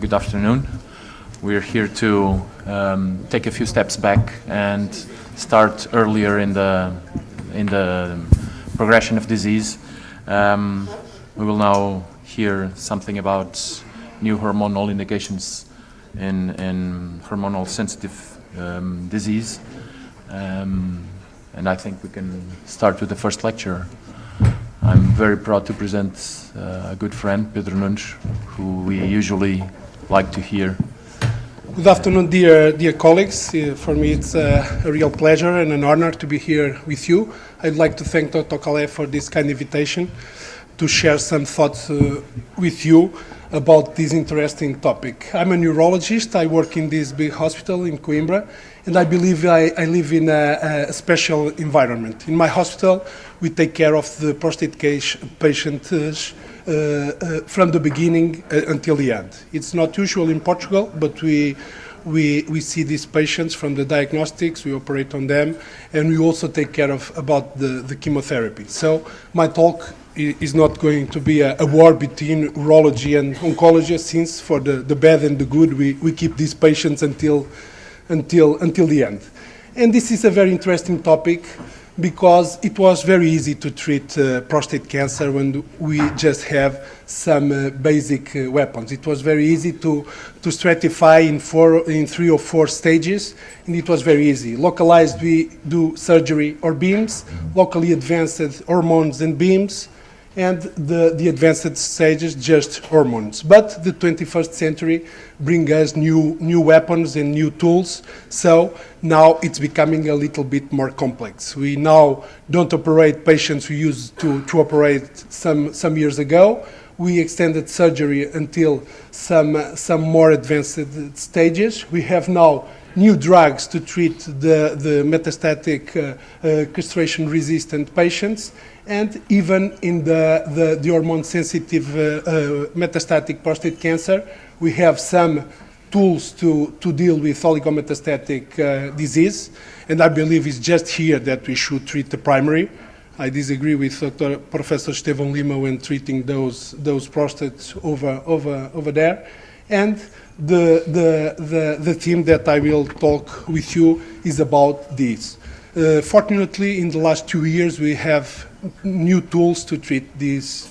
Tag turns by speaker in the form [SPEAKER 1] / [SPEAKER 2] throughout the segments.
[SPEAKER 1] Good afternoon. We're here to take a few steps back and start earlier in the progression of disease. We will now hear something about new hormonal indications in hormonal sensitive disease. And I think we can start with the first lecture. I'm very proud to present a good friend, Pedro Nunes, who we usually like to hear.
[SPEAKER 2] Good afternoon, dear colleagues. For me, it's a real pleasure and an honor to be here with you. I'd like to thank Dr. Calais for this kind invitation to share some thoughts with you about this interesting topic. I'm a neurologist. I work in this big hospital in Coimbra, and I believe I live in a special environment. In my hospital, we take care of the prostate patients from the beginning until the end. It's not usual in Portugal, but we see these patients from the diagnostics, we operate on them, and we also take care of about the chemotherapy. So my talk is not going to be a war between urology and oncology, since for the bad and the good, we keep these patients until the end. And this is a very interesting topic because it was very easy to treat prostate cancer when we just have some basic weapons. It was very easy to stratify in 3 or 4 stages, and it was very easy. Localized, we do surgery or beams, locally advanced hormones and beams, and the advanced stages, just hormones. But the 21st century brings us new weapons and new tools, so now it's becoming a little bit more complex. We now don't operate patients we used to operate some years ago. We extended surgery until some more advanced stages. We have now new drugs to treat the metastatic castration-resistant patients, and even in the hormone-sensitive metastatic prostate cancer, we have some tools to deal with oligometastatic disease, and I believe it's just here that we should treat the primary. I disagree with Professor Estevão Lima when treating those prostates over there. And the theme that I will talk with you is about this. Fortunately, in the last 2 years, we have new tools to treat these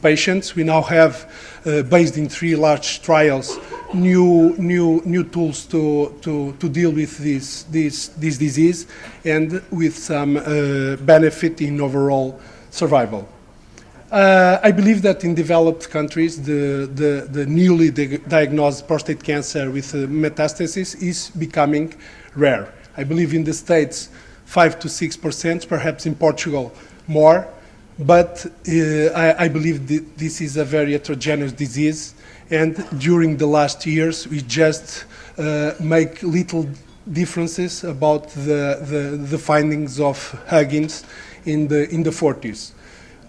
[SPEAKER 2] patients. We now have, based in 3 large trials, new tools to deal with this disease, and with some benefit in overall survival. I believe that in developed countries, the newly diagnosed prostate cancer with metastasis is becoming rare. I believe in the States 5 to 6%, perhaps in Portugal more, but I believe this is a very heterogeneous disease, and during the last years we just make little differences about the findings of Huggins in the 40s.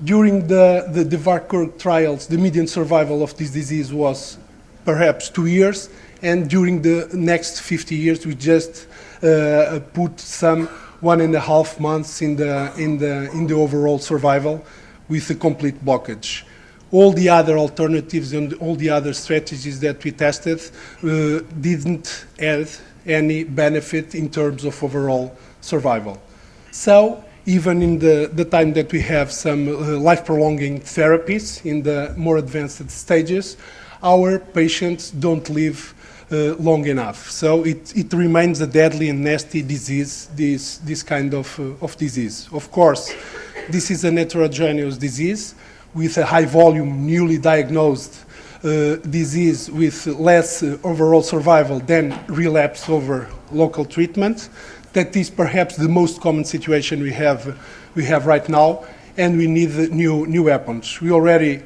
[SPEAKER 2] During the Varcourt trials, the median survival of this disease was perhaps 2 years, and during the next 50 years we just put some 1.5 months in the overall survival with a complete blockage. All the other alternatives and all the other strategies that we tested didn't add any benefit in terms of overall survival. So even in the time that we have some life-prolonging therapies in the more advanced stages, our patients don't live long enough. So it remains a deadly and nasty disease, this kind of disease. Of course, this is an heterogeneous disease with a high volume, newly diagnosed disease with less overall survival than relapse over local treatment. That is perhaps the most common situation we have right now, and we need new weapons. We already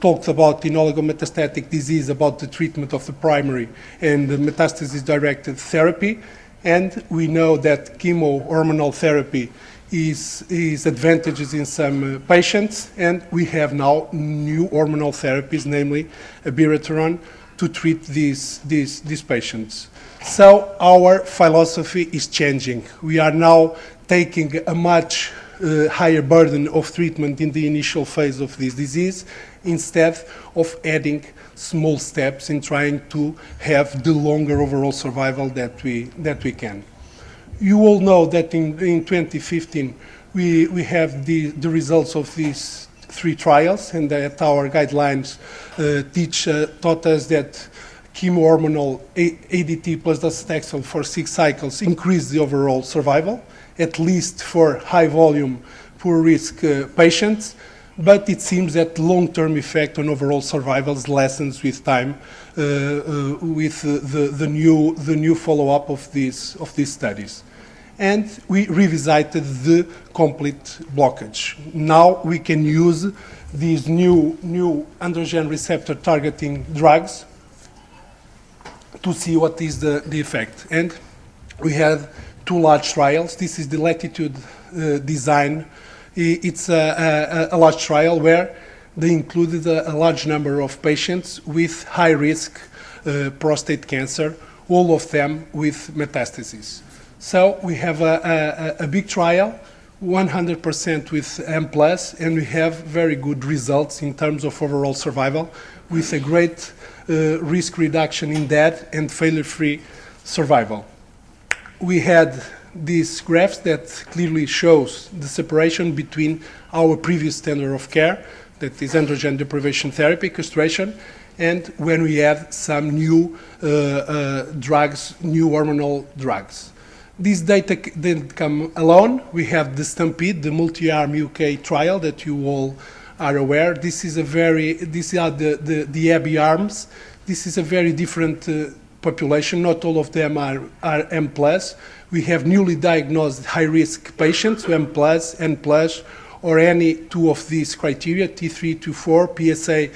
[SPEAKER 2] talked about in oligometastatic disease about the treatment of the primary and the metastasis-directed therapy, and we know that chemo-hormonal therapy is advantageous in some patients, and we have now new hormonal therapies, namely abiraterone, to treat these patients. So our philosophy is changing. We are now taking a much higher burden of treatment in the initial phase of this disease, instead of adding small steps in trying to have the longer overall survival that we can. You all know that in 2015 we have the results of these 3 trials, and that our guidelines taught us that chemohormonal ADT plus docetaxel for 6 cycles increased the overall survival, at least for high volume, poor risk patients. But it seems that long-term effect on overall survival lessens with time, with the new follow-up of these studies. And we revisited the complete blockage. Now we can use these new androgen receptor targeting drugs to see what is the effect. And we had 2 large trials. This is the Latitude design. It's a large trial where they included a large number of patients with high-risk prostate cancer, all of them with metastases. So we have a big trial, 100% with M+, and we have very good results in terms of overall survival, with a great risk reduction in death and failure-free survival. We had these graphs that clearly shows the separation between our previous standard of care, that is androgen deprivation therapy, castration, and when we add some new drugs, new hormonal drugs. This data didn't come alone. We have the STAMPEDE, the multi-arm UK trial that you all are aware. These are the ABI arms. This is a very different population. Not all of them are M+. We have newly diagnosed high-risk patients, M+, N+, or any 2 of these criteria, T3 to 4, PSA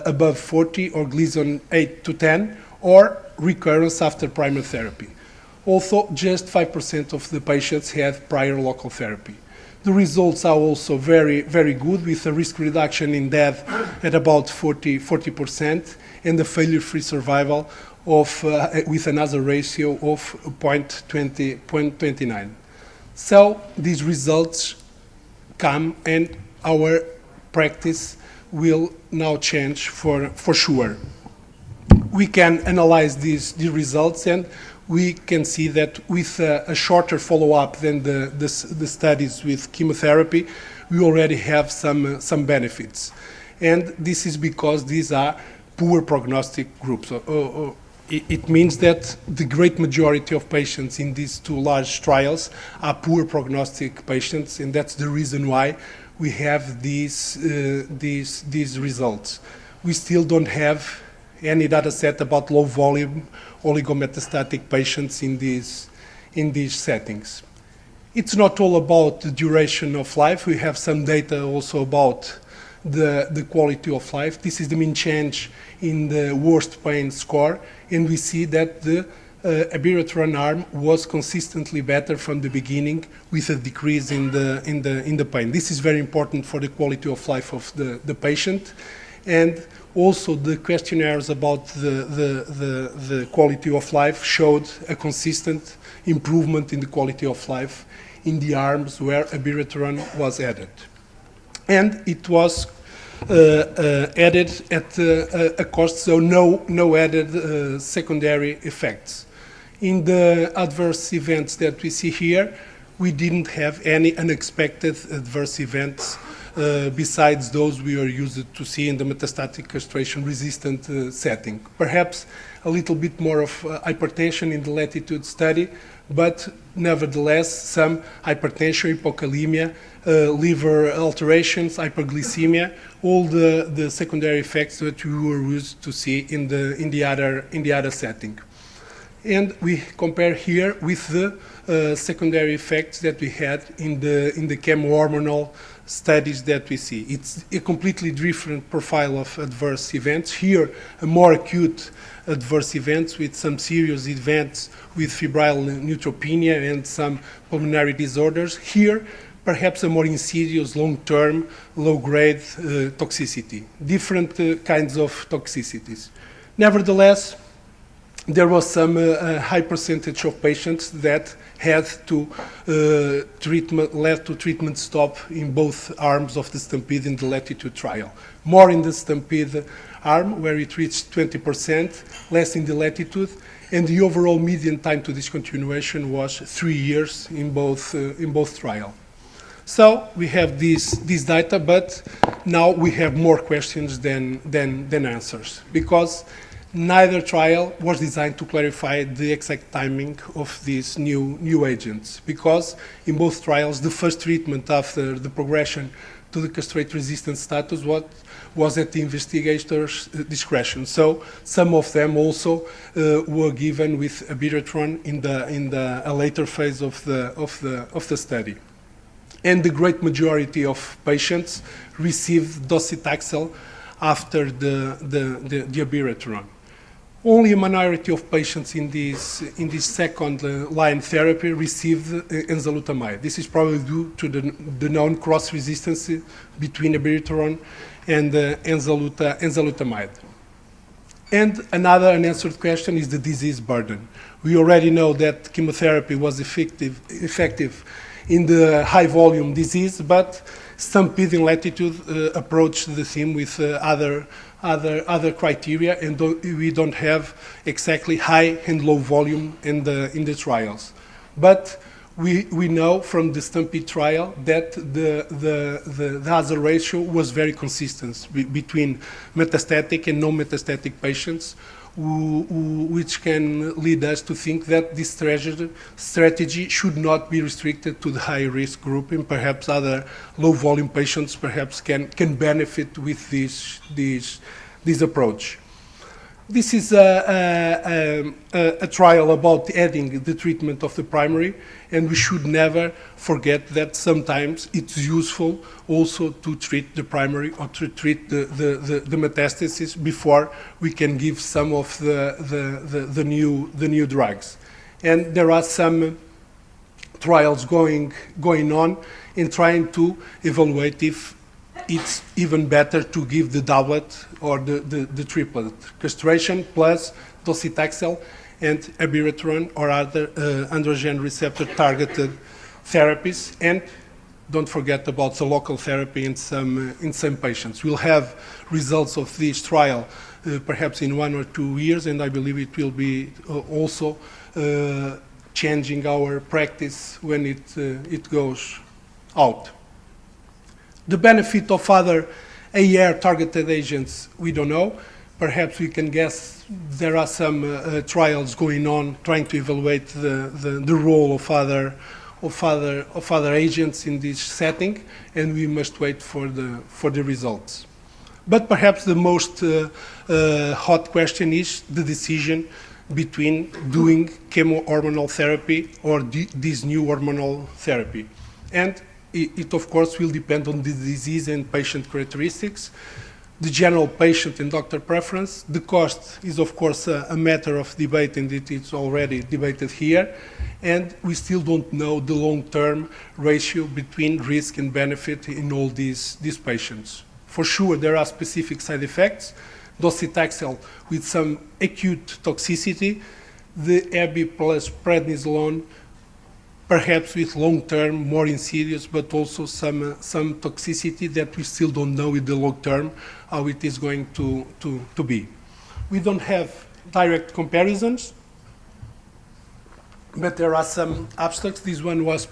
[SPEAKER 2] above 40, or Gleason 8 to 10, or recurrence after primary therapy. Also, just 5% of the patients had prior local therapy. The results are also very, very good, with a risk reduction in death at about 40%, and a failure-free survival of, with a hazard ratio of 0.29. So these results come, and our practice will now change for sure. We can analyze these results, and we can see that with a shorter follow-up than the studies with chemotherapy, we already have some benefits. And this is because these are poor prognostic groups. It means that the great majority of patients in these 2 large trials are poor prognostic patients, and that's the reason why we have these results. We still don't have any data set about low volume oligometastatic patients in these settings. It's not all about the duration of life. We have some data also about the quality of life. This is the mean change in the worst pain score, and we see that the abiraterone arm was consistently better from the beginning, with a decrease in the pain. This is very important for the quality of life of the patient, and also the questionnaires about the quality of life showed a consistent improvement in the quality of life in the arms where abiraterone was added. And it was added at a cost, so no added secondary effects. In the adverse events that we see here, we didn't have any unexpected adverse events besides those we are used to see in the metastatic castration-resistant setting. Perhaps a little bit more of hypertension in the Latitude study, but nevertheless some hypertension, hypokalemia, liver alterations, hyperglycemia, all the secondary effects that we were used to see in the other setting. And we compare here with the secondary effects that we had in the chemohormonal studies that we see. It's a completely different profile of adverse events. Here, a more acute adverse events with some serious events with febrile neutropenia and some pulmonary disorders. Here, perhaps a more insidious, long-term, low-grade toxicity, different kinds of toxicities. Nevertheless, there was some high percentage of patients that had to led to treatment stop in both arms of the Stampede in the Latitude trial. More in the Stampede arm, where it reached 20%, less in the Latitude, and the overall median time to discontinuation was 3 years in both trials. So we have this data, but now we have more questions than answers, because neither trial was designed to clarify the exact timing of these new agents, because in both trials, the first treatment after the progression to the castrate-resistant status was at the investigator's discretion. So some of them also were given with abiraterone in a later phase of the study. And the great majority of patients received docetaxel after the abiraterone. Only a minority of patients in this second line therapy received enzalutamide. This is probably due to the known cross-resistance between abiraterone and enzalutamide. And another unanswered question is the disease burden. We already know that chemotherapy was effective in the high volume disease, but Stampede in Latitude approached the theme with other criteria, and we don't have exactly high and low volume in the trials. But we know from the Stampede trial that the hazard ratio was very consistent between metastatic and non-metastatic patients, which can lead us to think that this strategy should not be restricted to the high-risk group, and perhaps other low-volume patients perhaps can benefit with this approach. This is a trial about adding the treatment of the primary, and we should never forget that sometimes it's useful also to treat the primary or to treat the metastasis before we can give some of the new drugs. And there are some trials going on in trying to evaluate if it's even better to give the doublet or the triplet, castration plus docetaxel and abiraterone or other androgen receptor targeted therapies. And don't forget about the local therapy in some patients. We'll have results of this trial perhaps in 1 or 2 years, and I believe it will be also changing our practice when it goes out. The benefit of other AR-targeted agents, we don't know. Perhaps we can guess there are some trials going on trying to evaluate the role of other agents in this setting, and we must wait for the results. But perhaps the most hot question is the decision between doing chemohormonal therapy or this new hormonal therapy. And it of course will depend on the disease and patient characteristics, the general patient and doctor preference. The cost is of course a matter of debate, and it is already debated here, and we still don't know the long-term ratio between risk and benefit in all these patients. For sure there are specific side effects, docetaxel with some acute toxicity, the Abi plus prednisolone perhaps with long-term, more insidious, but also some toxicity that we still don't know in the long term how it is going to be. We don't have direct comparisons, but there are some abstracts. This one was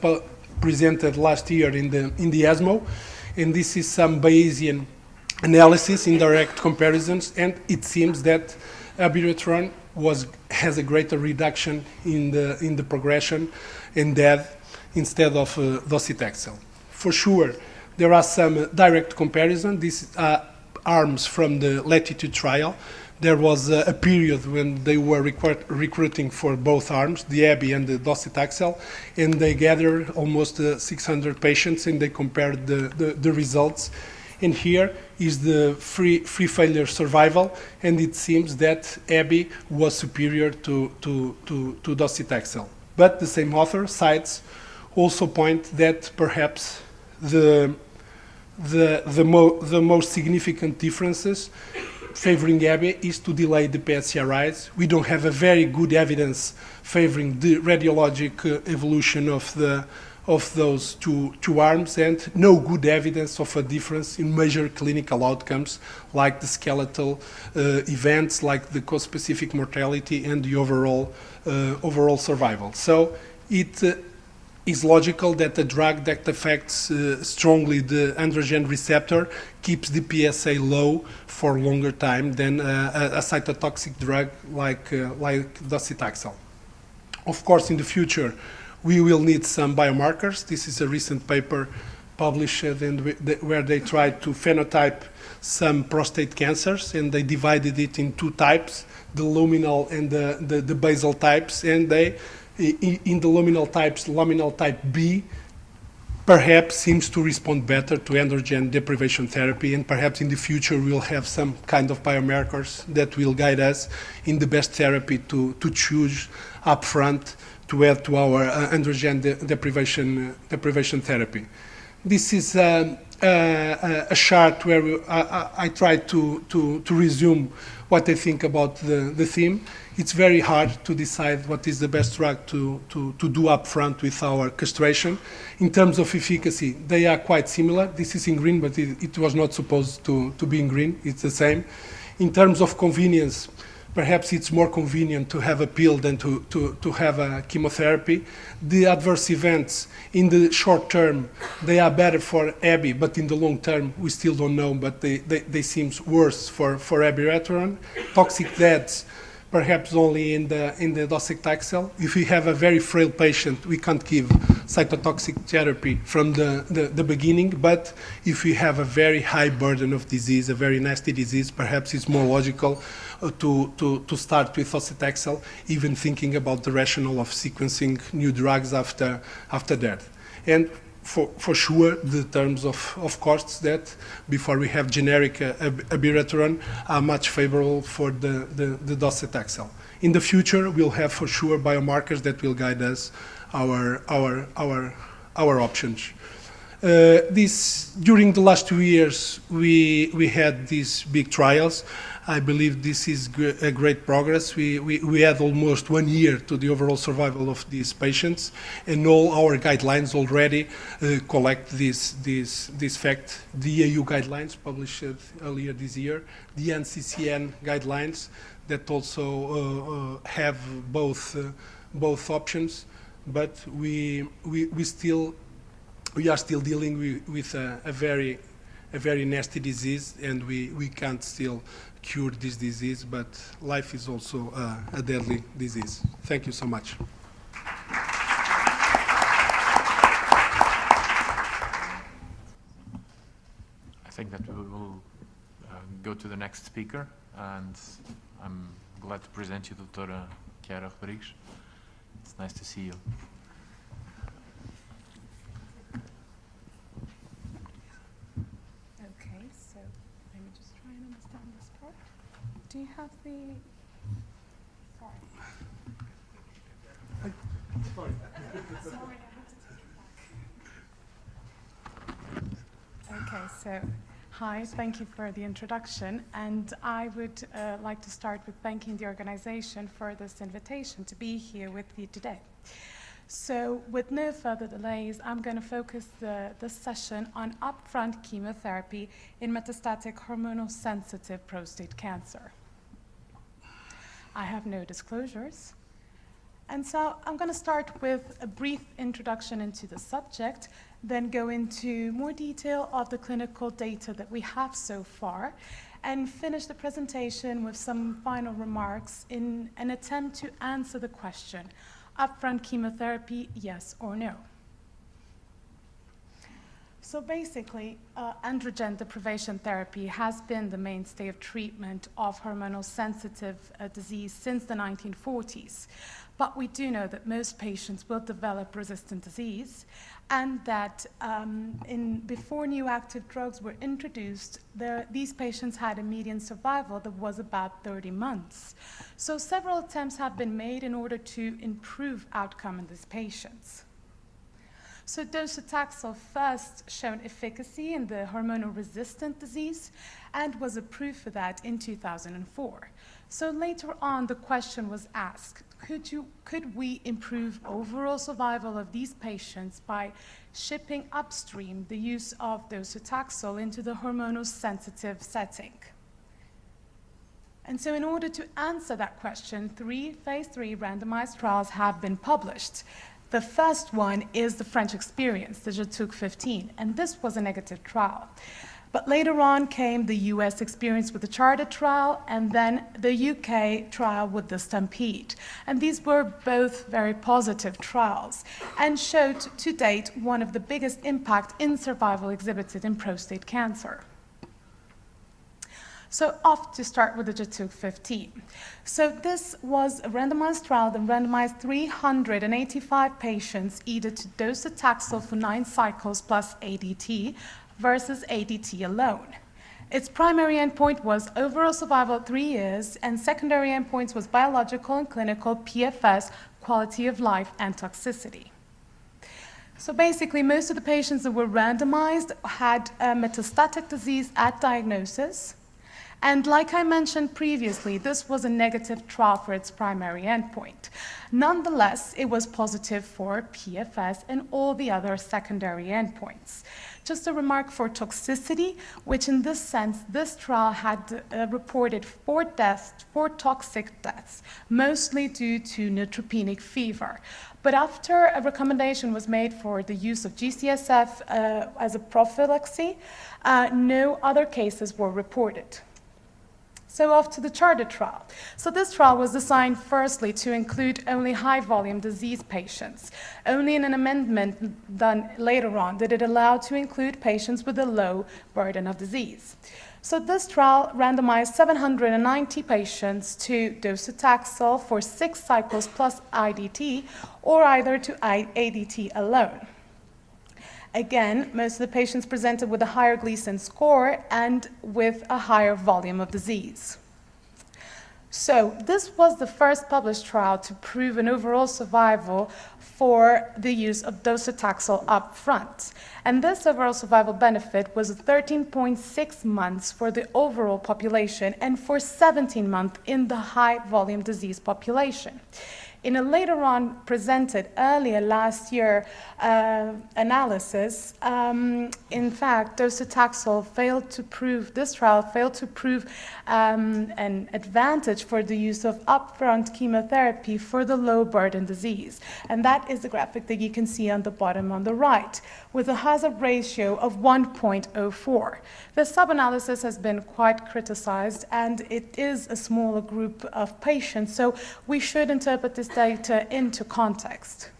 [SPEAKER 2] presented last year in the ESMO, and this is some Bayesian analysis in direct comparisons, and it seems that abiraterone has a greater reduction in the progression and death instead of docetaxel. For sure, there are some direct comparison. These are arms from the Latitude trial. There was a period when they were recruiting for both arms, the Abi and the docetaxel, and they gathered almost 600 patients, and they compared the results. And here is the free failure survival, and it seems that Abi was superior to docetaxel. But the same author cites also point that perhaps the most significant differences favoring EBI is to delay the PSA rise. We don't have a very good evidence favoring the radiologic evolution of those two arms, and no good evidence of a difference in major clinical outcomes like the skeletal events, like the co-specific mortality and the overall survival. So it is logical that a drug that affects strongly the androgen receptor keeps the PSA low for longer time than a cytotoxic drug like docetaxel. Of course, in the future, we will need some biomarkers. This is a recent paper published where they tried to phenotype some prostate cancers, and they divided it in two types, the luminal and the basal types, and they, in the luminal types, luminal type B perhaps seems to respond better to androgen deprivation therapy, and perhaps in the future we'll have some kind of biomarkers that will guide us in the best therapy to choose upfront to add to our androgen deprivation therapy. This is a chart where I try to resume what I think about the theme. It's very hard to decide what is the best drug to do up front with our castration. In terms of efficacy, they are quite similar. This is in green, but it was not supposed to be in green. It's the same. In terms of convenience, perhaps it's more convenient to have a pill than to have a chemotherapy. The adverse events in the short term, they are better for EBI, but in the long term, we still don't know, but they seem worse for abiraterone. Toxic deaths, perhaps only in the docetaxel. If we have a very frail patient, we can't give cytotoxic therapy from the beginning, but if we have a very high burden of disease, a very nasty disease, perhaps it's more logical to start with docetaxel, even thinking about the rationale of sequencing new drugs after that. And for sure, the terms of costs that before we have generic abiraterone are much favorable for the docetaxel. In the future, we'll have for sure biomarkers that will guide us our options. During the last 2 years, we had these big trials. I believe this is a great progress. We had almost 1 year to the overall survival of these patients, and all our guidelines already collect this fact. The EU guidelines published earlier this year, the NCCN guidelines that also have both options, but we are still dealing with a very nasty disease, and we can't still cure this disease, but life is also a deadly disease. Thank you so much.
[SPEAKER 1] I think that we will go to the next speaker, and I'm glad to present you Dr. Chiara Rodrigues. It's nice to see you.
[SPEAKER 3] Okay, so let me just try and understand this part. Do you have the... Sorry. Sorry, I have to take it back. Okay, so hi, thank you for the introduction, and I would like to start with thanking the organization for this invitation to be here with you today. So with no further delays, I'm going to focus this session on upfront chemotherapy in metastatic hormonal-sensitive prostate cancer. I have no disclosures. And so I'm going to start with a brief introduction into the subject, then go into more detail of the clinical data that we have so far, and finish the presentation with some final remarks in an attempt to answer the question, upfront chemotherapy, yes or no? So basically, androgen deprivation therapy has been the mainstay of treatment of hormonal sensitive disease since the 1940s. But we do know that most patients will develop resistant disease, and that before new active drugs were introduced, these patients had a median survival that was about 30 months. So several attempts have been made in order to improve outcome in these patients. So docetaxel first shown efficacy in the hormonal-resistant disease and was approved for that in 2004. So later on, the question was asked, could we improve overall survival of these patients by shipping upstream the use of docetaxel into the hormonal-sensitive setting? And so in order to answer that question, 3 phase 3 randomized trials have been published. The first one is the French experience, the JETUC 15, and this was a negative trial. But later on came the US experience with the Charted trial, and then the UK trial with the Stampede. And these were both very positive trials and showed to date one of the biggest impact in survival exhibited in prostate cancer. So off to start with the JETUC 15. So this was a randomized trial that randomized 385 patients either to docetaxel for 9 cycles plus ADT versus ADT alone. Its primary endpoint was overall survival at 3 years, and secondary endpoints was biological and clinical, PFS, quality of life, and toxicity. So basically, most of the patients that were randomized had metastatic disease at diagnosis. And like I mentioned previously, this was a negative trial for its primary endpoint. Nonetheless, it was positive for PFS and all the other secondary endpoints. Just a remark for toxicity, which in this sense, this trial had reported 4 deaths, 4 toxic deaths, mostly due to neutropenic fever. But after a recommendation was made for the use of GCSF as a prophylaxis, no other cases were reported. So off to the Charted trial. So this trial was designed firstly to include only high-volume disease patients. Only in an amendment done later on did it allow to include patients with a low burden of disease. So this trial randomized 790 patients to docetaxel for 6 cycles plus IDT, or either to ADT alone. Again, most of the patients presented with a higher Gleason score and with a higher volume of disease. So this was the first published trial to prove an overall survival for the use of docetaxel up front. And this overall survival benefit was 13.6 months for the overall population and for 17 months in the high volume disease population. In a later on presented earlier last year analysis, in fact, docetaxel this trial failed to prove an advantage for the use of upfront chemotherapy for the low burden disease. And that is the graphic that you can see on the bottom on the right, with a hazard ratio of 1.04. The sub-analysis has been quite criticized, and it is a smaller group of patients, so we should interpret this data into context.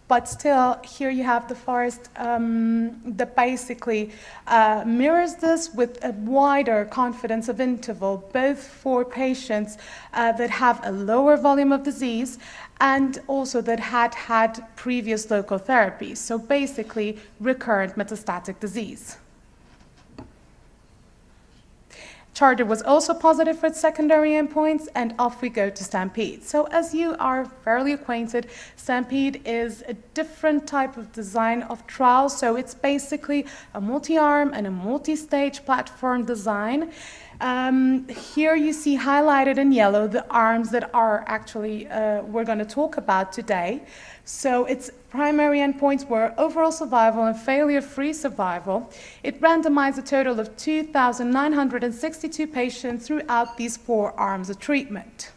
[SPEAKER 3] But still, here you have the forest that basically mirrors this with a wider confidence of interval, both for patients that have a lower volume of disease and also that had previous local therapies, so basically recurrent metastatic disease. Charted was also positive for its secondary endpoints, and off we go to Stampede. So as you are fairly acquainted, Stampede is a different type of design of trial. So it's basically a multi-arm and a multi-stage platform design. Here you see highlighted in yellow the arms that are actually we're going to talk about today. So its primary endpoints were overall survival and failure-free survival. It randomized a total of 2,962 patients throughout these 4 arms of treatment.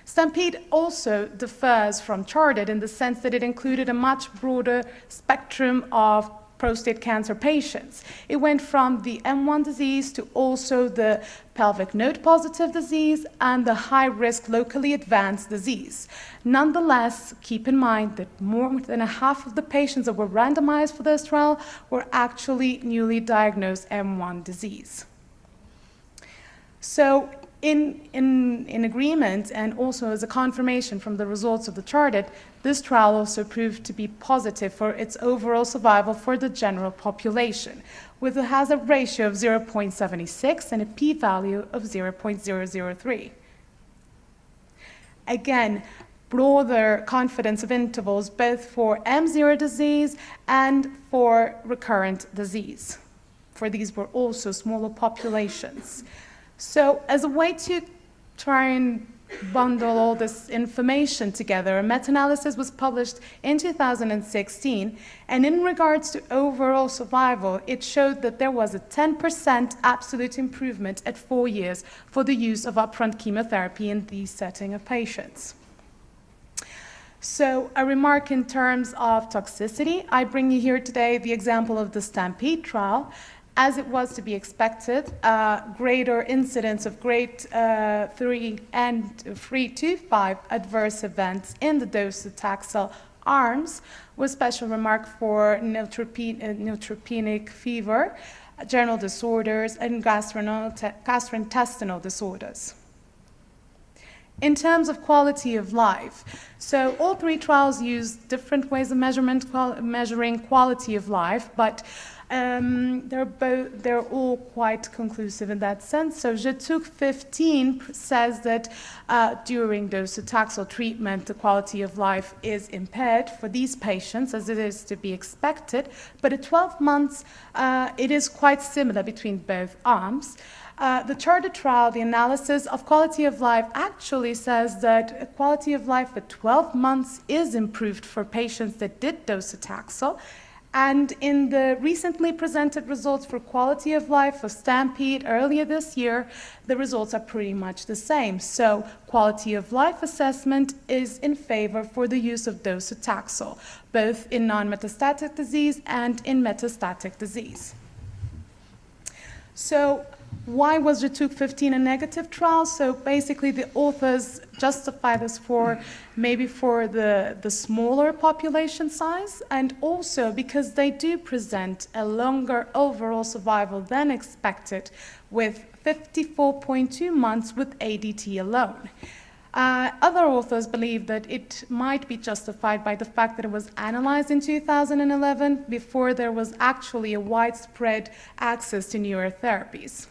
[SPEAKER 3] Stampede also differs from Charted in the sense that it included a much broader spectrum of prostate cancer patients. It went from the M1 disease to also the pelvic node positive disease and the high-risk locally advanced disease. Nonetheless, keep in mind that more than a half of the patients that were randomized for this trial were actually newly diagnosed M1 disease. So in agreement and also as a confirmation from the results of the Charted, this trial also proved to be positive for its overall survival for the general population, with a hazard ratio of 0.76 and a p-value of 0.003. Again, broader confidence of intervals both for M0 disease and for recurrent disease. For these were also smaller populations. So as a way to try and bundle all this information together, a meta-analysis was published in 2016, and in regards to overall survival, it showed that there was a 10% absolute improvement at 4 years for the use of upfront chemotherapy in these setting of patients. So a remark in terms of toxicity, I bring you here today the example of the STAMPEDE trial. As it was to be expected, greater incidence of grade 3 and 3 to 5 adverse events in the docetaxel arms, with special remark for neutropenic fever, general disorders, and gastrointestinal disorders. In terms of quality of life, so all 3 trials use different ways of measuring quality of life, but they're all quite conclusive in that sense. So JETUC 15 says that during docetaxel treatment, the quality of life is impaired for these patients, as it is to be expected. But at 12 months, it is quite similar between both arms. The CHARTER trial, the analysis of quality of life, actually says that quality of life at 12 months is improved for patients that did docetaxel. And in the recently presented results for quality of life for STAMPEDE earlier this year, the results are pretty much the same. So quality of life assessment is in favor for the use of docetaxel, both in non-metastatic disease and in metastatic disease. So why was JETUC 15 a negative trial? So basically the authors justify this for maybe for the smaller population size, and also because they do present a longer overall survival than expected, with 54.2 months with ADT alone. Other authors believe that it might be justified by the fact that it was analyzed in 2011 before there was actually a widespread access to newer therapies.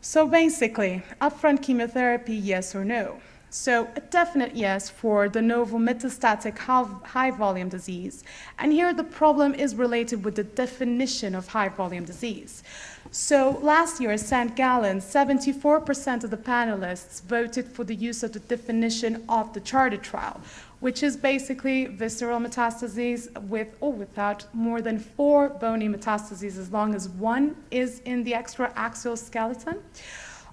[SPEAKER 3] So basically, upfront chemotherapy, yes or no? So a definite yes for de novo metastatic high-volume disease. And here the problem is related with the definition of high-volume disease. So last year, St. Gallen, 74% of the panelists voted for the use of the definition of the CHARTER trial, which is basically visceral metastases with or without more than 4 bony metastases, as long as 1 is in the extra-axial skeleton.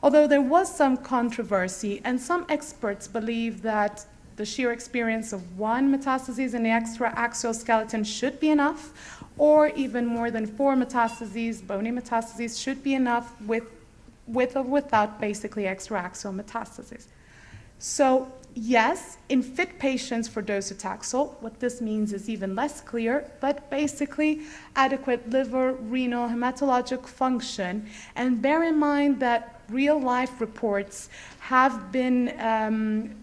[SPEAKER 3] Although there was some controversy, and some experts believe that the sheer experience of 1 metastasis in the extra-axial skeleton should be enough, or even more than 4 metastases, bony metastases, should be enough with or without basically extra-axial metastases. So yes, in fit patients for docetaxel, what this means is even less clear, but basically adequate liver, renal, hematologic function. And bear in mind that real-life reports have been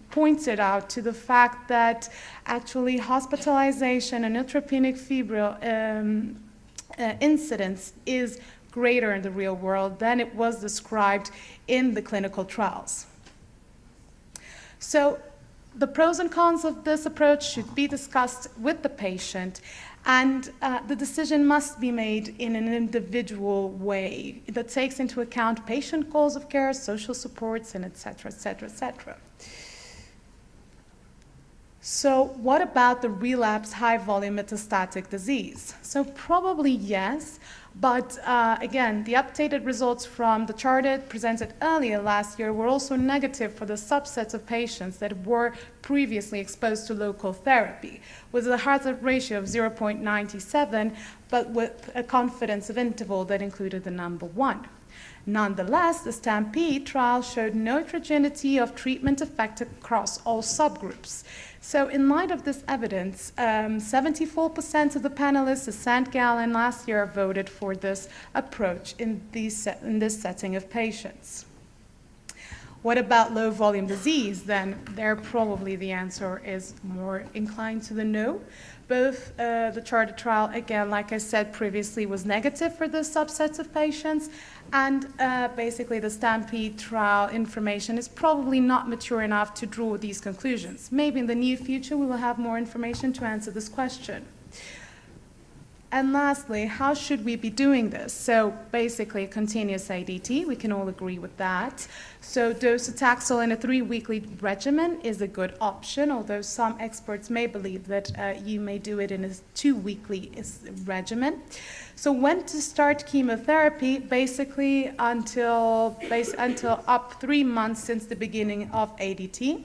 [SPEAKER 3] pointed out to the fact that actually hospitalization and neutropenic febrile incidence is greater in the real world than it was described in the clinical trials. So the pros and cons of this approach should be discussed with the patient, and the decision must be made in an individual way that takes into account patient goals of care, social supports, and et cetera, et cetera, et cetera. So what about the relapse high-volume metastatic disease? So probably yes, but again, the updated results from the CHARTER presented earlier last year were also negative for the subsets of patients that were previously exposed to local therapy, with a hazard ratio of 0.97, but with a confidence of interval that included the number 1. Nonetheless, the STAMPEDE trial showed no heterogeneity of treatment effect across all subgroups. So in light of this evidence, 74% of the panelists at St. Gallen last year voted for this approach in this setting of patients. What about low-volume disease? Then there probably the answer is more inclined to the no. Both the CHARTER trial, again, like I said previously, was negative for this subset of patients, And basically, the STAMPEDE trial information is probably not mature enough to draw these conclusions. Maybe in the near future, we will have more information to answer this question. And lastly, how should we be doing this? So basically, continuous ADT, we can all agree with that. So docetaxel in a 3-weekly regimen is a good option, although some experts may believe that you may do it in a 2-weekly regimen. So when to start chemotherapy? Basically until up 3 months since the beginning of ADT.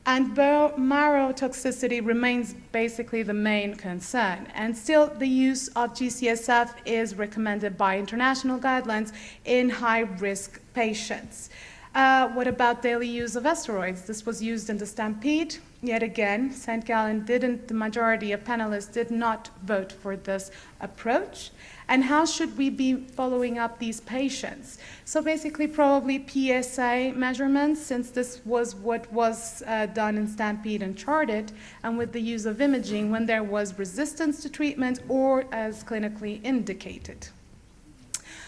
[SPEAKER 3] And bone marrow toxicity remains basically the main concern. And still, the use of G-CSF is recommended by international guidelines in high-risk patients. What about daily use of steroids? This was used in the STAMPEDE. Yet again, St. Gallen didn't, the majority of panelists did not vote for this approach. And how should we be following up these patients? So basically, probably PSA measurements, since this was what was done in STAMPEDE and CHARTED, and with the use of imaging when there was resistance to treatment or as clinically indicated.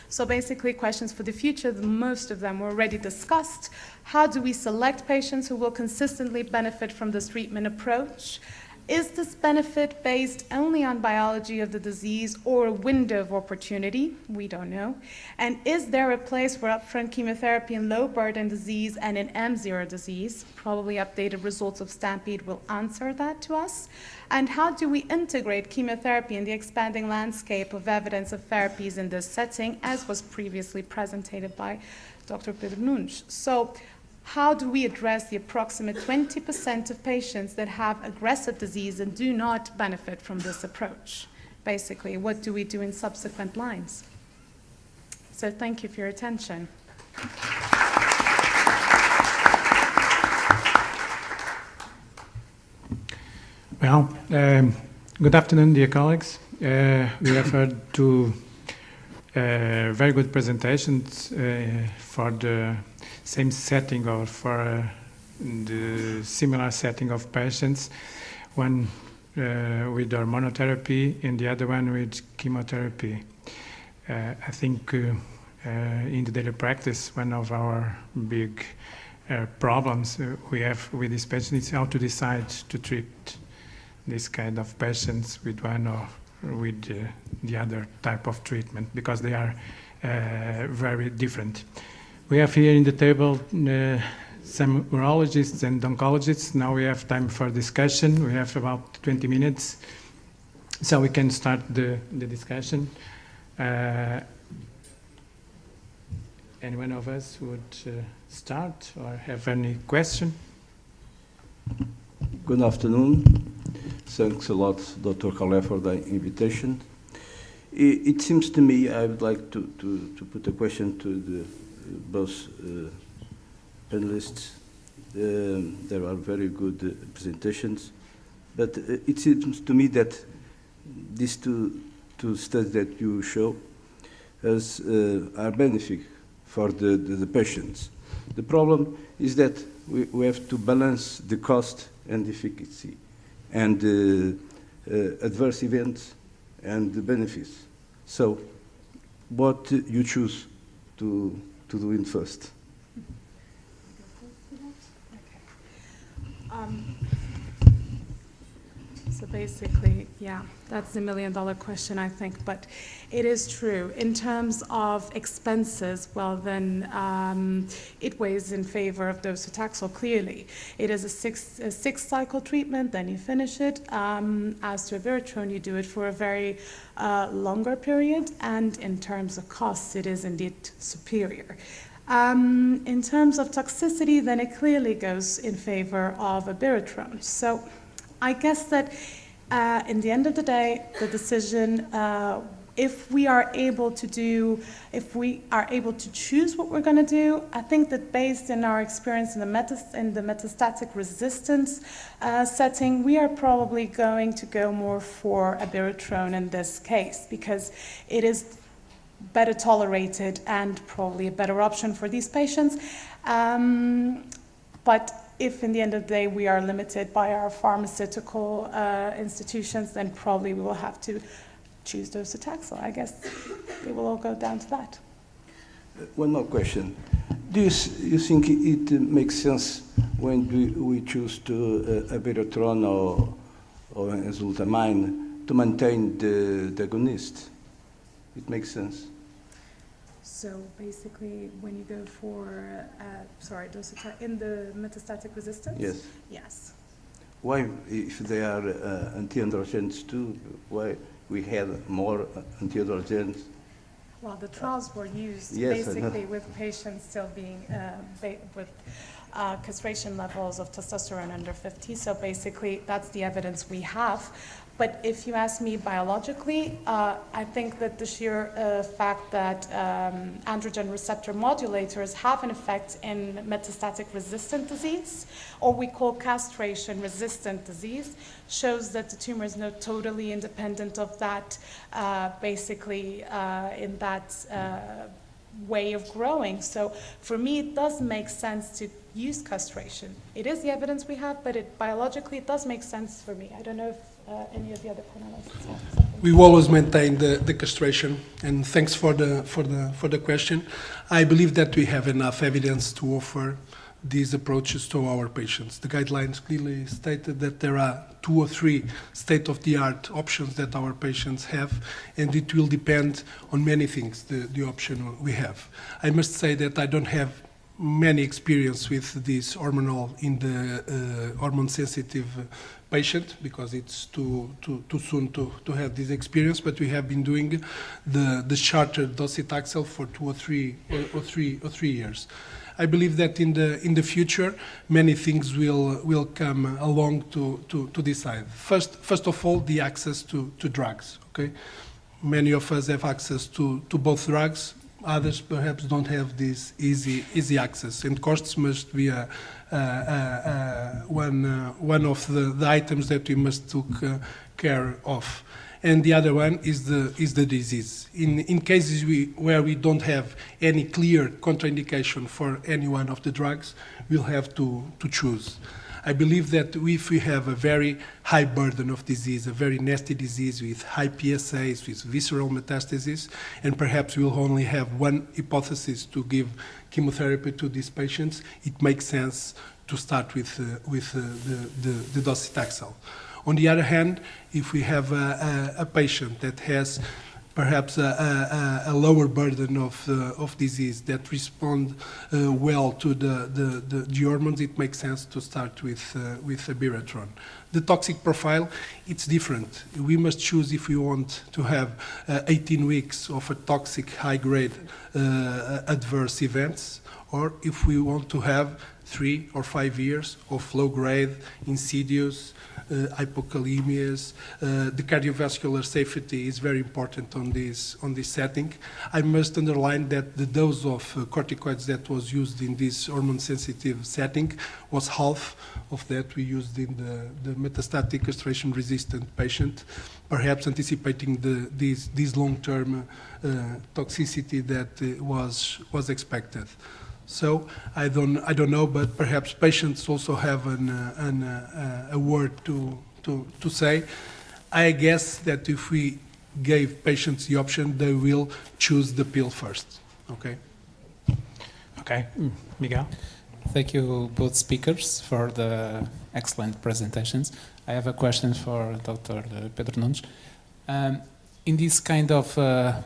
[SPEAKER 3] So basically, questions for the future, most of them were already discussed. How do we select patients who will consistently benefit from this treatment approach? Is this benefit based only on biology of the disease or a window of opportunity? We don't know. And is there a place for upfront chemotherapy in low burden disease and in M0 disease? Probably updated results of STAMPEDE will answer that to us. And how do we integrate chemotherapy in the expanding landscape of evidence of therapies in this setting, as was previously presented by Dr. Pedro Nunes? So, how do we address the approximate 20% of patients that have aggressive disease and do not benefit from this approach? Basically, what do we do in subsequent lines? So thank you for your attention.
[SPEAKER 4] Well, good afternoon, dear colleagues. We have heard two very good presentations for the same setting or for the similar setting of patients, one with hormonotherapy and the other one with chemotherapy. I think in the daily practice, one of our big problems we have with these patients is how to decide to treat this kind of patients with one or with the other type of treatment, because they are very different. We have here in the table some urologists and oncologists. Now we have time for discussion. We have about 20 minutes, so we can start the discussion. Any one of us would start or have any question?
[SPEAKER 5] Good afternoon. Thanks a lot, Dr. Calais, for the invitation. It seems to me, I would like to put a question to the both panelists. There are very good presentations, but it seems to me that these two studies that you show us are beneficial for the patients. The problem is that we have to balance the cost and efficacy, and adverse events and the benefits. So, what you choose to do in first?
[SPEAKER 3] So basically, yeah, that's the million-dollar question, I think. But it is true. In terms of expenses, well, then it weighs in favor of docetaxel, clearly. It is a six-cycle treatment, then you finish it. As to abiraterone, you do it for a very longer period. And in terms of costs, it is indeed superior. In terms of toxicity, then it clearly goes in favor of abiraterone. So I guess that in the end of the day, the decision, if we are able to choose what we're going to do, I think that based on our experience in the metastatic resistance setting, we are probably going to go more for abiraterone in this case, because it is better tolerated and probably a better option for these patients. But if in the end of the day we are limited by our pharmaceutical institutions, then probably we will have to choose docetaxel. I guess it will all go down to that.
[SPEAKER 5] One more question. Do you think it makes sense when we choose to abiraterone or enzalutamide to maintain the agonist? It makes sense.
[SPEAKER 3] So basically, when you go for, in the metastatic resistance?
[SPEAKER 5] Yes.
[SPEAKER 3] Yes.
[SPEAKER 5] Why, if they are anti-androgens too, why we had more anti-androgens?
[SPEAKER 3] Well, the trials were used
[SPEAKER 5] Yes,
[SPEAKER 3] basically with patients still being with castration levels of testosterone under 50. So basically, that's the evidence we have. But if you ask me biologically, I think that the sheer fact that androgen receptor modulators have an effect in metastatic resistant disease, or we call castration resistant disease, shows that the tumor is not totally independent of that, in that way of growing. So for me, it does make sense to use castration. It is the evidence we have, but biologically it does make sense for me. I don't know if any of the other panelists have something.
[SPEAKER 2] We always maintain the castration, and thanks for the question. I believe that we have enough evidence to offer these approaches to our patients. The guidelines clearly stated that there are 2 or 3 state-of-the-art options that our patients have, and it will depend on many things, the option we have. I must say that I don't have many experience with this hormonal in the hormone-sensitive patient, because it's too soon to have this experience, but we have been doing the shorter docetaxel for 2 or 3 years. I believe that in the future, many things will come along to decide. First of all, the access to drugs. Okay, many of us have access to both drugs. Others perhaps don't have this easy access, and costs must be one of the items that we must take care of. And the other one is the disease. In cases where we don't have any clear contraindication for any one of the drugs, we'll have to choose. I believe that if we have a very high burden of disease, a very nasty disease with high PSAs, with visceral metastases, and perhaps we'll only have one hypothesis to give chemotherapy to these patients, it makes sense to start with the docetaxel. On the other hand, if we have a patient that has perhaps a lower burden of disease that respond well to the hormones, it makes sense to start with abiraterone. The toxic profile, it's different. We must choose if we want to have 18 weeks of a toxic high-grade adverse events, or if we want to have 3 or 5 years of low-grade, insidious, hypokalemias. The cardiovascular safety is very important on this setting. I must underline that the dose of corticoids that was used in this hormone-sensitive setting was half of that we used in the metastatic castration-resistant patient, perhaps anticipating this long-term toxicity that was expected. So I don't know, but perhaps patients also have a word to say. I guess that if we gave patients the option, they will choose the pill first. Okay.
[SPEAKER 4] Okay, Miguel.
[SPEAKER 6] Thank you, both speakers, for the excellent presentations. I have a question for Dr. Pedro Nunes. In these kind of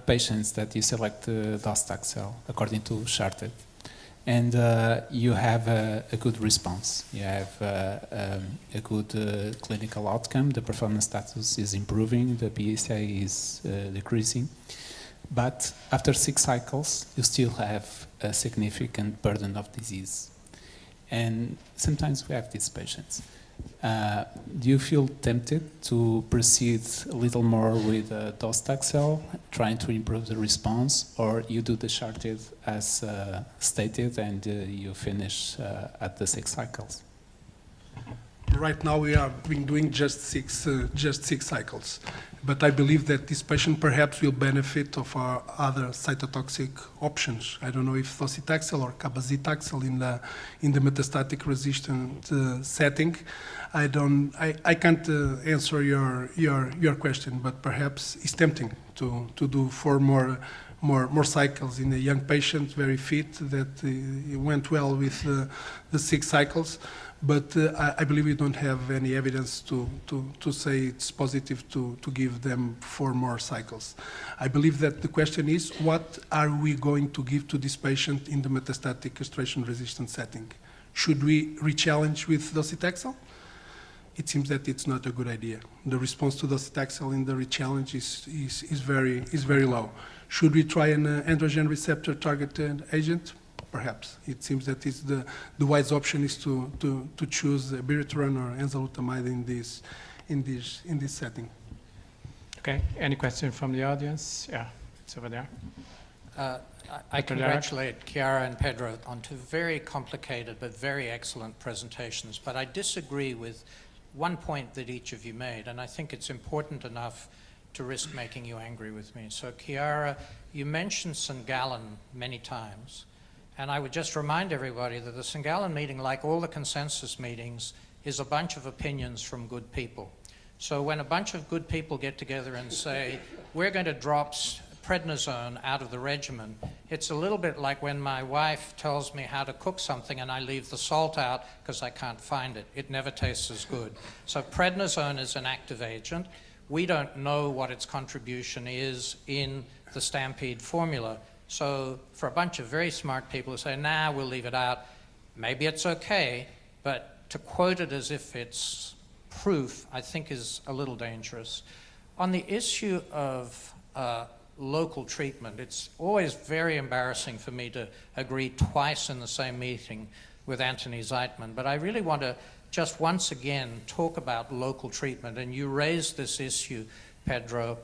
[SPEAKER 6] patients that you select docetaxel according to Charted, and you have a good response, you have a good clinical outcome, the performance status is improving, the PSA is decreasing, but after 6 cycles you still have a significant burden of disease. And sometimes we have these patients. Do you feel tempted to proceed a little more with docetaxel, trying to improve the response, or you do the Charted as stated and you finish at the 6 cycles?
[SPEAKER 2] right now we have been doing just six cycles. But I believe that this patient perhaps will benefit of our other cytotoxic options. I don't know if docetaxel or cabazitaxel in the metastatic resistant setting. I can't answer your question, but perhaps it's tempting to do 4 more cycles in a young patient, very fit, that went well with the 6 cycles. But I believe we don't have any evidence to say it's positive to give them 4 more cycles. I believe that the question is, what are we going to give to this patient in the metastatic castration-resistant setting? Should we re-challenge with docetaxel? It seems that it's not a good idea. The response to docetaxel in the re-challenge is very low. Should we try an androgen receptor targeted agent? Perhaps. It seems that it's the wise option is to choose abiraterone or enzalutamide in this setting.
[SPEAKER 4] Okay, any question from the audience? Yeah, it's over there.
[SPEAKER 7] I congratulate Chiara and Pedro on 2 very complicated but very excellent presentations, but I disagree with one point that each of you made, and I think it's important enough to risk making you angry with me. So Chiara, you mentioned St. Gallen many times, and I would just remind everybody that the St. Gallen meeting, like all the consensus meetings, is a bunch of opinions from good people. So when a bunch of good people get together and say, we're going to drop prednisone out of the regimen, it's a little bit like when my wife tells me how to cook something and I leave the salt out because I can't find it. It never tastes as good. So prednisone is an active agent. We don't know what its contribution is in the Stampede formula. So for a bunch of very smart people who say, nah, we'll leave it out, maybe it's okay, but to quote it as if it's proof, I think is a little dangerous. On the issue of local treatment, it's always very embarrassing for me to agree twice in the same meeting with Anthony Zeitman, but I really want to just once again talk about local treatment, and you raised this issue, Pedro.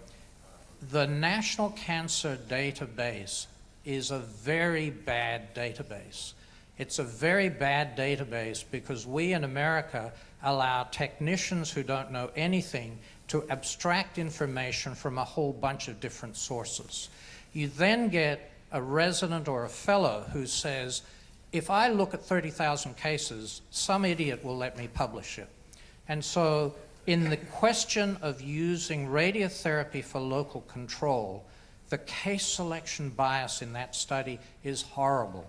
[SPEAKER 7] The National Cancer Database is a very bad database. It's a very bad database because we in America allow technicians who don't know anything to abstract information from a whole bunch of different sources. You then get a resident or a fellow who says, if I look at 30,000 cases, some idiot will let me publish it. And so in the question of using radiotherapy for local control, the case selection bias in that study is horrible.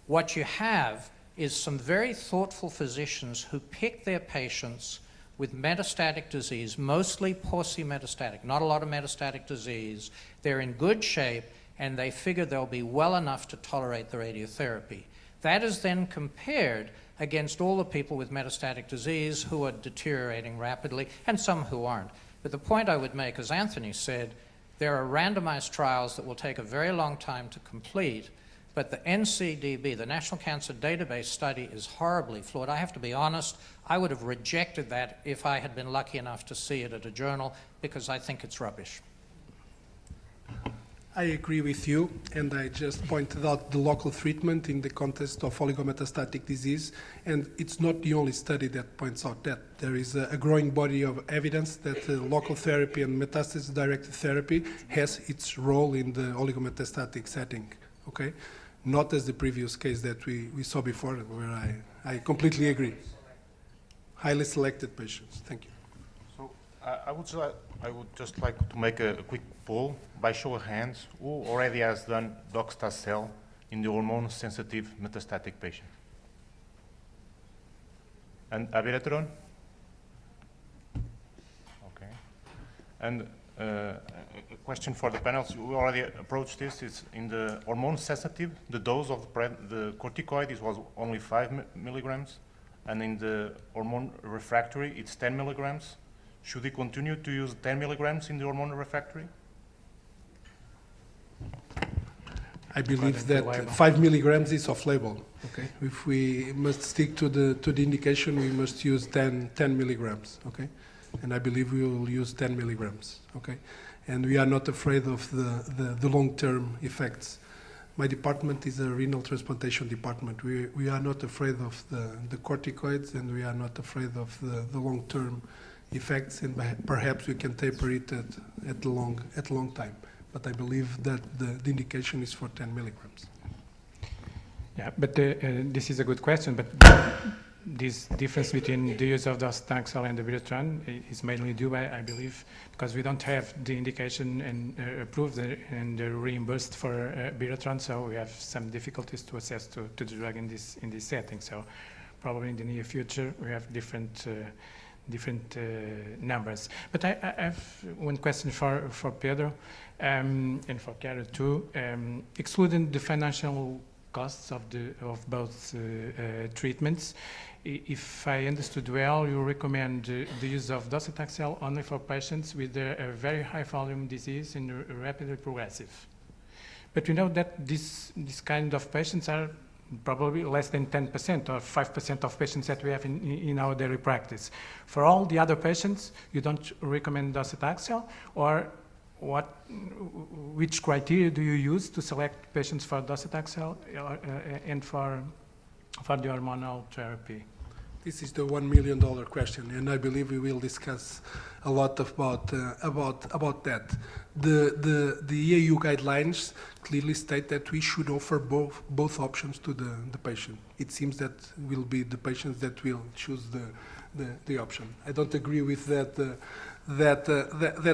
[SPEAKER 7] What you have is some very thoughtful physicians who pick their patients with metastatic disease, mostly porcine metastatic, not a lot of metastatic disease. They're in good shape, and they figure they'll be well enough to tolerate the radiotherapy. That is then compared against all the people with metastatic disease who are deteriorating rapidly, and some who aren't. But the point I would make, as Anthony said, there are randomized trials that will take a very long time to complete, but the NCDB, the National Cancer Database study, is horribly flawed. I have to be honest, I would have rejected that if I had been lucky enough to see it at a journal, because I think it's rubbish.
[SPEAKER 2] I agree with you, and I just pointed out the local treatment in the context of oligometastatic disease, and it's not the only study that points out that. There is a growing body of evidence that local therapy and metastasis-directed therapy has its role in the oligometastatic setting, okay? Not as the previous case that we saw before, where I completely agree. Highly selected patients. Thank you.
[SPEAKER 8] So I would just like to make a quick poll by show of hands. Who already has done docetaxel in the hormone-sensitive metastatic patient? And abiraterone? Okay. And a question for the panels. We already approached this. It's in the hormone-sensitive. The dose of the corticoid was only 5 milligrams, and in the hormone refractory, it's 10 milligrams. Should we continue to use 10 milligrams in the hormone refractory?
[SPEAKER 2] I believe that 5 milligrams is off-label. Okay, if we must stick to the indication, we must use 10 milligrams. Okay, and I believe we will use 10 milligrams. Okay, and we are not afraid of the long-term effects. My department is a renal transplantation department. We are not afraid of the corticoids, and we are not afraid of the long-term effects, and perhaps we can taper it at long time. But I believe that the indication is for 10 milligrams.
[SPEAKER 4] Yeah, but this is a good question, but this difference between the use of docetaxel and the Biratron is mainly due, I believe, because we don't have the indication and approved and reimbursed for Biratron, so we have some difficulties to access to the drug in this setting. So probably in the near future we have different numbers. But I have one question for Pedro and for Chiara too. Excluding the financial costs of both treatments, if I understood well, you recommend the use of docetaxel only for patients with a very high volume disease and rapidly progressive. But we know that this kind of patients are probably less than 10% or 5% of patients that we have in our daily practice. For all the other patients, you don't recommend docetaxel, or which criteria do you use to select patients for docetaxel and for the hormonal therapy?
[SPEAKER 2] This is the $1 million question, and I believe we will discuss a lot about that. The EAU guidelines clearly state that we should offer both options to the patient. It seems that will be the patients that will choose the option. I don't agree with that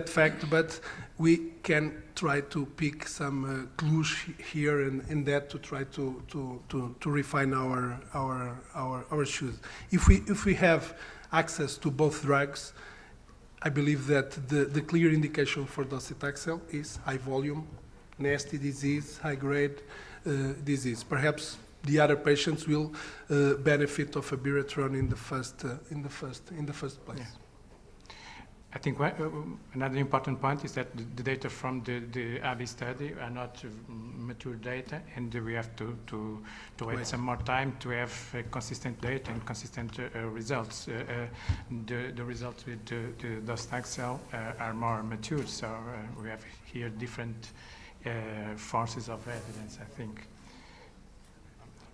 [SPEAKER 2] fact, but we can try to pick some clues here and that to try to refine our shoes. If we have access to both drugs, I believe that the clear indication for docetaxel is high volume, nasty disease, high grade disease. Perhaps the other patients will benefit of a Biratron in the first place.
[SPEAKER 4] Yeah. I think another important point is that the data from the ABI study are not mature data, and we have to wait some more time to have consistent data and consistent results. The results with the docetaxel are more mature, so we have here different forces of evidence, I think.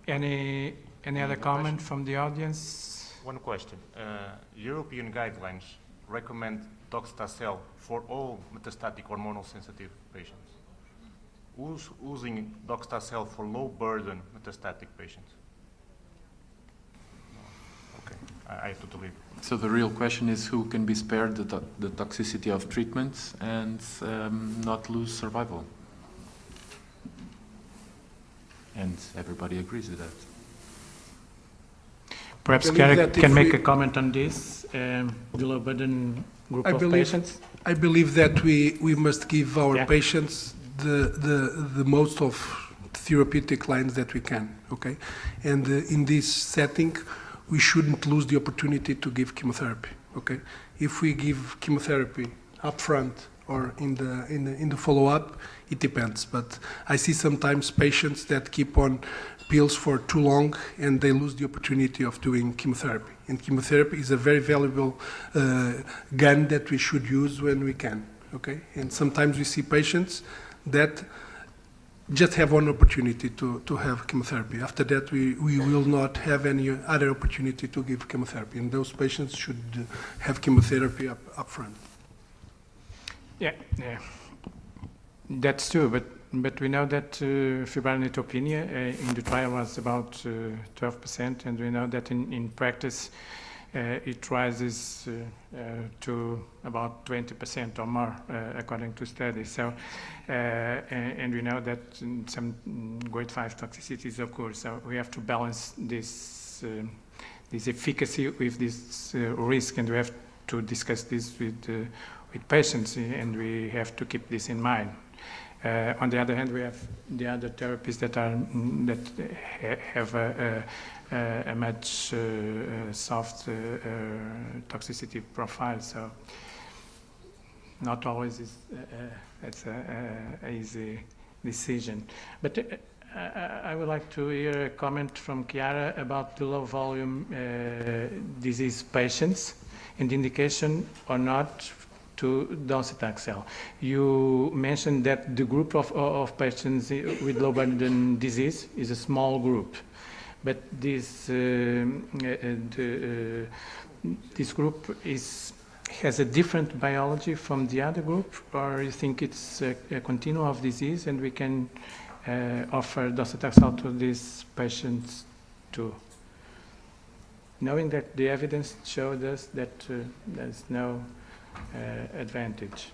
[SPEAKER 4] Any other comment from the audience?
[SPEAKER 8] One question. European guidelines recommend docetaxel for all metastatic hormonal sensitive patients. Who's using docetaxel for low burden metastatic patients? Okay, I have to leave.
[SPEAKER 1] So the real question is who can be spared the toxicity of treatments and not lose survival. And everybody agrees with that.
[SPEAKER 4] Perhaps Chiara can make a comment on this, the low burden group of patients.
[SPEAKER 2] I believe that we must give our patients the most of therapeutic lines that we can, okay? And in this setting, we shouldn't lose the opportunity to give chemotherapy, okay? If we give chemotherapy upfront or in the follow-up, it depends. But I see sometimes patients that keep on pills for too long and they lose the opportunity of doing chemotherapy. And chemotherapy is a very valuable gun that we should use when we can, okay? And sometimes we see patients that just have one opportunity to have chemotherapy. After that, we will not have any other opportunity to give chemotherapy. And those patients should have chemotherapy up front.
[SPEAKER 4] Yeah, that's true, but we know that febrile neutropenia in the trial was about 12%, and we know that in practice it rises to about 20% or more according to studies. So, and we know that some grade 5 toxicities occur. So we have to balance this efficacy with this risk, and we have to discuss this with patients, and we have to keep this in mind. On the other hand, we have the other therapies that have a much soft toxicity profile. So not always it's a easy decision. But I would like to hear a comment from Chiara about the low volume disease patients and the indication or not to docetaxel. You mentioned that the group of patients with low burden disease is a small group, but this group has a different biology from the other group, or you think it's a continuum of disease and we can offer docetaxel to these patients too? Knowing that the evidence showed us that there's no advantage.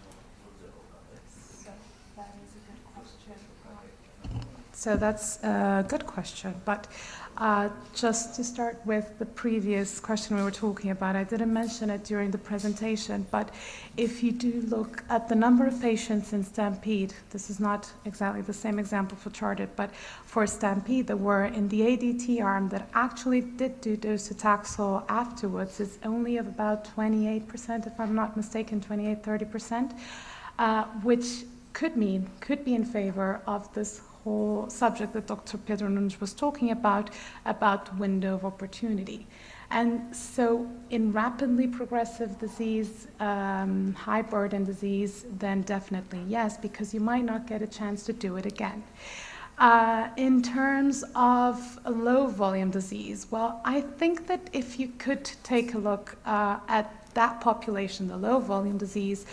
[SPEAKER 3] So that's a good question, but just to start with the previous question we were talking about, I didn't mention it during the presentation, but if you do look at the number of patients in STAMPEDE, this is not exactly the same example for CHARTED, but for STAMPEDE that were in the ADT arm that actually did do docetaxel afterwards is only of about 28%, if I'm not mistaken, 28-30%, which could be in favor of this whole subject that Dr. Pedro Nunes was talking about window of opportunity. And so in rapidly progressive disease, high burden disease, then definitely yes, because you might not get a chance to do it again. In terms of low volume disease, well, I think that if you could take a look at that population, the low volume disease,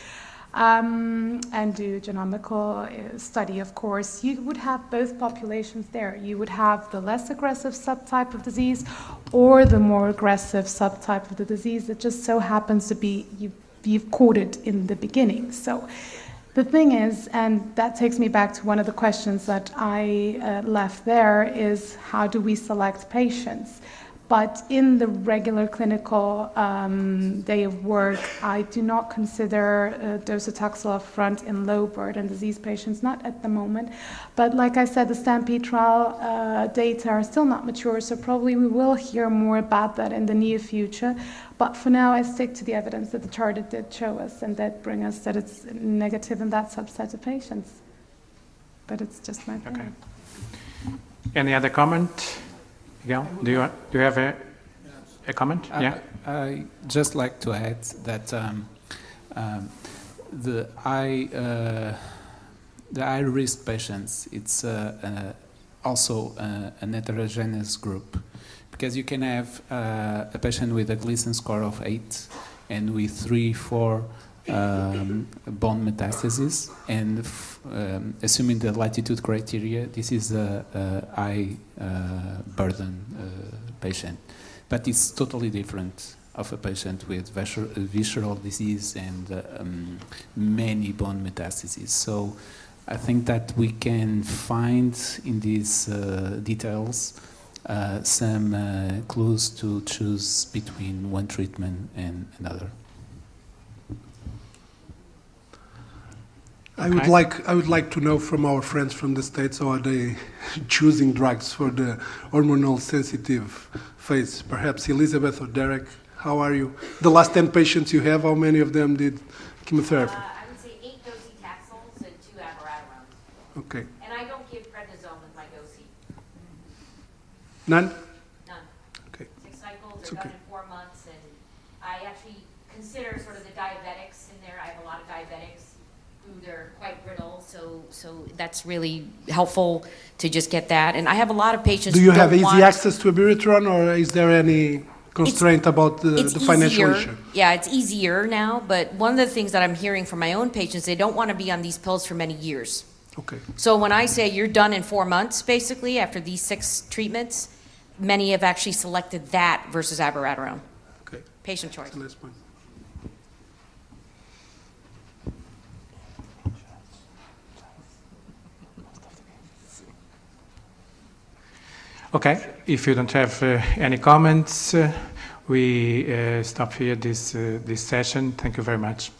[SPEAKER 3] and do genomical study, of course, you would have both populations there. You would have the less aggressive subtype of disease or the more aggressive subtype of the disease that just so happens to be, you've caught it in the beginning. So the thing is, and that takes me back to one of the questions that I left there, is how do we select patients? But in the regular clinical day of work, I do not consider docetaxel upfront in low burden disease patients, not at the moment. But like I said, the STAMPEDE trial data are still not mature, so probably we will hear more about that in the near future. But for now, I stick to the evidence that the CHARTED did show us and that bring us that it's negative in that subset of patients. But it's just my opinion.
[SPEAKER 4] Okay. Any other comment? Yeah. Do you have a comment? Yeah.
[SPEAKER 6] I just like to add that the high risk patients, it's also an heterogeneous group, because you can have a patient with a Gleason score of 8 and with 3-4 bone metastasis, and assuming the latitude criteria, this is a high burden patient. But it's totally different of a patient with visceral disease and many bone metastases. So I think that we can find in these details some clues to choose between one treatment and another.
[SPEAKER 2] I would like to know from our friends from the States, how are they choosing drugs for the hormonal sensitive phase? Perhaps Elizabeth or Derek, how are you? The last 10 patients you have, how many of them did chemotherapy?
[SPEAKER 9] I would say 8 docetaxels and 2 abiraterone.
[SPEAKER 2] Okay.
[SPEAKER 9] And I don't give prednisone with my dosi.
[SPEAKER 2] None?
[SPEAKER 9] None.
[SPEAKER 2] Okay.
[SPEAKER 9] 6 cycles,
[SPEAKER 2] It's
[SPEAKER 9] they're
[SPEAKER 2] okay.
[SPEAKER 9] done in 4 months, and I actually consider sort of the diabetics in there. I have a lot of diabetics who they're quite brittle, so that's really helpful to just get that. And I have a lot of patients
[SPEAKER 2] Do you
[SPEAKER 9] who
[SPEAKER 2] have
[SPEAKER 9] don't
[SPEAKER 2] easy
[SPEAKER 9] want
[SPEAKER 2] access to abiraterone, or is there any constraint about the financial
[SPEAKER 9] easier.
[SPEAKER 2] issue?
[SPEAKER 9] Yeah, it's easier now, but one of the things that I'm hearing from my own patients, they don't want to be on these pills for many years.
[SPEAKER 2] Okay.
[SPEAKER 9] So when I say you're done in 4 months, basically, after these 6 treatments, many have actually selected that versus abiraterone.
[SPEAKER 2] Okay.
[SPEAKER 9] Patient choice.
[SPEAKER 2] That's the last point.
[SPEAKER 4] Okay, if you don't have any comments, we stop here this session. Thank you very much.